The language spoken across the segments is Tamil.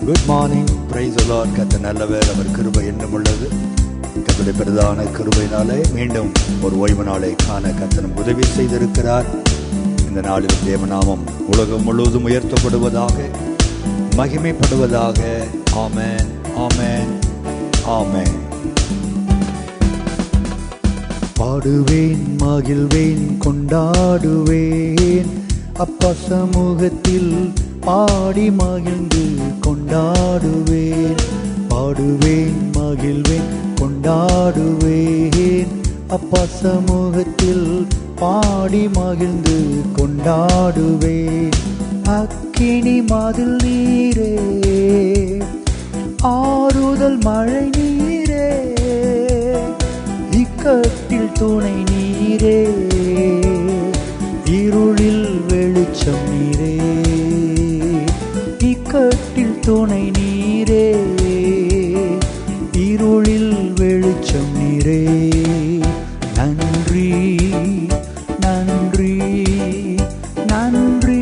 Good morning. Praise the Lord. கர்த்தர் நல்லவர், அவர் கிருபை என்றும் உள்ளது. கர்த்தருடைய பிரதான கிருபையினாலே மீண்டும் ஒரு ஓய்வு நாளை காண கர்த்தர் உதவி செய்திருக்கிறார். இந்த நாளில் தேவநாமம் உலகம் முழுவதும் உயர்த்தப்படுவதாக, மகிமைப்படுவதாக. ஆமென், ஆமென், ஆமென். பாடுவேன், மகிழ்வேன், கொண்டாடுவேன், அப்பா சமூகத்தில் பாடி மகிழ்ந்து கொண்டாடுவேன். பாடுவேன், மகிழ்வேன், கொண்டாடுவேன், அப்பா சமூகத்தில் பாடி மகிழ்ந்து கொண்டாடுவேன். அக்கினி மதில் நீரே, ஆறுதல் மழை நீரே, இக்கட்டில் துணை நீரே, இருளில் வெளிச்சம் நீரே, இக்கட்டில் துணை நீரே, இருளில் வெளிச்சம் நீரே. நன்றி, நன்றி, நன்றி,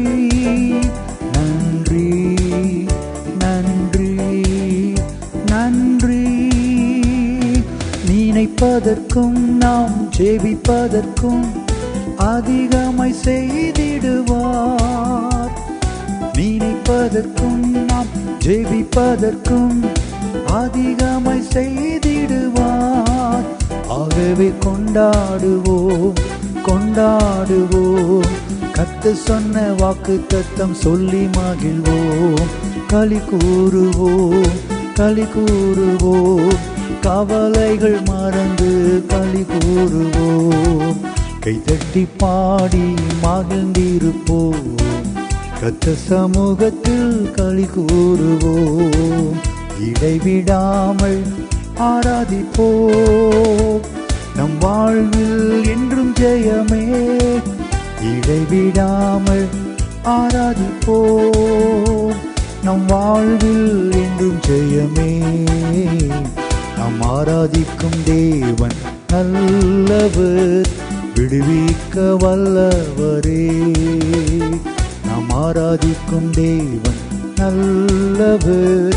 நன்றி, நன்றி, நன்றி. நினைப்பதற்கும் நாம் ஜெபிப்பதற்கும் அதிகமாய் செய்திடுவார். நினைப்பதற்கும் நாம் ஜெபிப்பதற்கும் அதிகமாய் செய்திடுவார். ஆகவே கொண்டாடுவோம், கொண்டாடுவோம், கர்த்தர் சொன்ன வாக்குத்தத்தம் சொல்லி மகிழ்வோம். களி கூறுவோம், களி கூறுவோம், கவலைகள் மறந்து களி கூறுவோம். கைதட்டி பாடி மகிழ்ந்திருப்போம், கர்த்தர் சமூகத்தில் களி கூறுவோம். இடைவிடாமல் ஆராதிப்போம், நம் வாழ்வில் என்றும் ஜெயமே. இடைவிடாமல் ஆராதிப்போம், நம் வாழ்வில் என்றும் ஜெயமே. நாம் ஆராதிக்கும் தேவன் நல்லவர், விடுவிக்க வல்லவரே. நாம் ஆராதிக்கும் தேவன் நல்லவர்,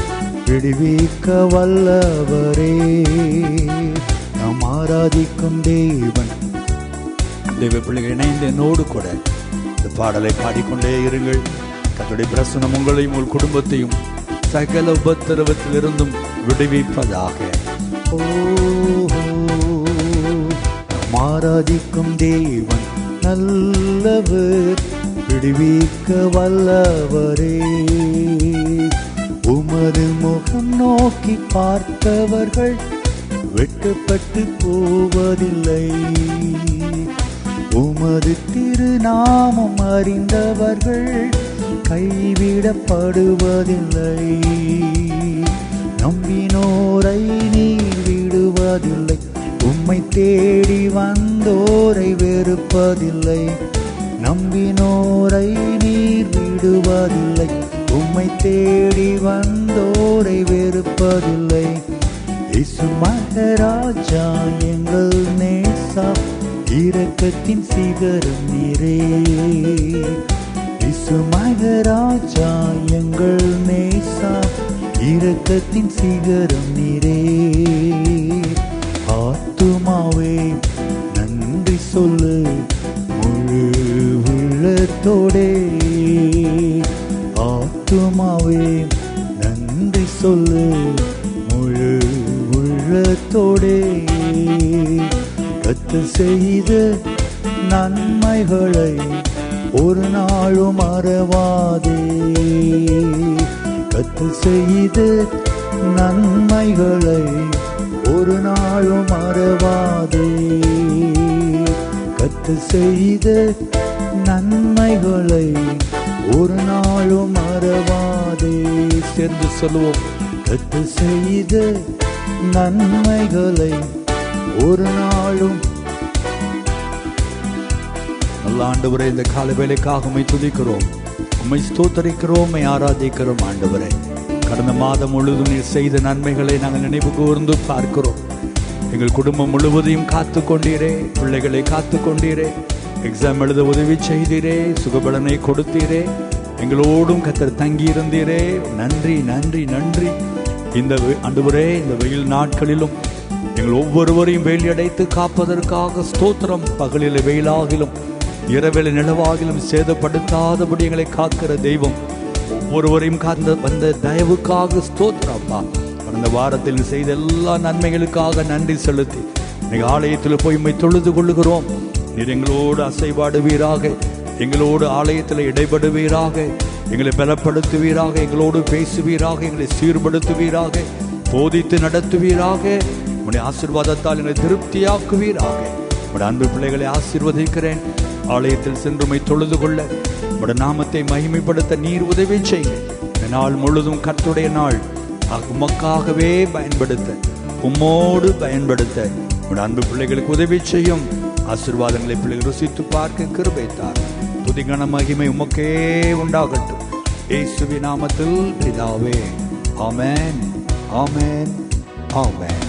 விடுவிக்க வல்லவரே. நாம் ஆராதிக்கும் தேவன். தேவ பிள்ளைகள் இணைந்து என்னோடு கூட இந்த பாடலை பாடிக்கொண்டே இருங்கள். கர்த்தருடைய பிரசன்னம் உங்களையும் உங்கள் குடும்பத்தையும் சகல உபத்திரவத்திலிருந்தும் விடுவிப்பதாக. ஆராதிக்கும் தேவன் நல்லவர், விடுவிக்க வல்லவரே. உமது முகம் நோக்கி பார்த்தவர்கள் வெட்கப்பட்டு போவதில்லை. உமது திருநாமம் அறிந்தவர்கள் கைவிடப்படுவதில்லை. நம்பினோரை நீர் விடுவதில்லை, உம்மை தேடி வந்தோரை வெறுப்பதில்லை. நம்பினோரை நீர் விடுவதில்லை, உம்மை தேடி வந்தோரை வெறுப்பதில்லை. இயேசு மகராஜா எங்கள் நேசா, இரக்கத்தின் சிகரம் நீரே. இயேசு மகராஜா எங்கள் நேசா, இரக்கத்தின் சிகரம் நீரே. ஆத்துமாவே நன்றி சொல்லு முழு உள்ளத்தோடே. ஆத்துமாவே நன்றி சொல்லு முழு உள்ளத்தோடே. கர்த்தர் செய்த நன்மைகளை ஒரு நாளும் மறவாதே. கர்த்தர் செய்த நன்மைகளை ஒரு நாளும் மறவாதே. கர்த்தர் செய்த நன்மைகளை ஒரு நாளும் மறவாதே. சேர்ந்து சொல்லுவோம், கர்த்தர் செய்த நன்மைகளை ஒரு நாளும். நல்ல ஆண்டவரே, இந்த கால வேளைக்காக உம்மை துதிக்கிறோம், உம்மை ஸ்தோத்தரிக்கிறோம், உம்மை ஆராதிக்கிறோம். ஆண்டவரே, கடந்த மாதம் முழுவதும் நீர் செய்த நன்மைகளை நாங்கள் நினைவு கூர்ந்து பார்க்கிறோம். எங்கள் குடும்பம் முழுவதையும் காத்து கொண்டீரே, பிள்ளைகளை காத்து கொண்டீரே, எக்ஸாம் எழுத உதவி செய்தீரே, சுகபலனை கொடுத்தீரே. எங்களோடும் கர்த்தர் தங்கி இருந்தீரே. நன்றி நன்றி நன்றி. இந்த ஆண்டவரே, இந்த வெயில் நாட்களிலும் எங்கள் ஒவ்வொருவரையும் வேலியடைத்து காப்பதற்காக ஸ்தோத்திரம். பகலில் வெயிலாகிலும் இரவில் நிலவாகிலும் சேதப்படுத்தாதபடி எங்களை காக்கிற தெய்வம், ஒவ்வொருவரையும் காந்த வந்த தயவுக்காக ஸ்தோத்திரப்பா. கடந்த வாரத்தில் செய்த எல்லா நன்மைகளுக்காக நன்றி செலுத்தி இன்னைக்கு ஆலயத்தில் போய் உம்மை தொழுது கொள்ளுகிறோம். நீர் எங்களோடு அசைவாடுவீராக, எங்களோடு ஆலயத்தில் இடைபடுவீராக, எங்களை பலப்படுத்துவீராக, எங்களோடு பேசுவீராக, எங்களை சீர்படுத்துவீராக, போதித்து நடத்துவீராக. உம்முடைய ஆசீர்வாதத்தால் எங்களை திருப்தியாக்குவீராக. உம்முடைய அன்பு பிள்ளைகளை ஆசீர்வதிக்கிறேன். ஆலயத்தில் சென்று உம்மை தொழுது கொள்ள, உம்முடைய நாமத்தை மகிமைப்படுத்த நீர் உதவி செய்யுங்க. இந்த நாள் முழுதும் கர்த்தருடைய நாள் உமக்காகவே பயன்படுத்த, உம்மோடு பயன்படுத்த உம்முடைய அன்பு பிள்ளைகளுக்கு உதவி செய்யும். ஆசீர்வாதங்களை பிள்ளைகள் ருசித்து பார்க்க கிருபை தார். துதி கன மகிமை உமக்கே உண்டாகட்டும். இயேசுவின் நாமத்தில் பிதாவே. ஆமென், ஆமென், ஆமென்.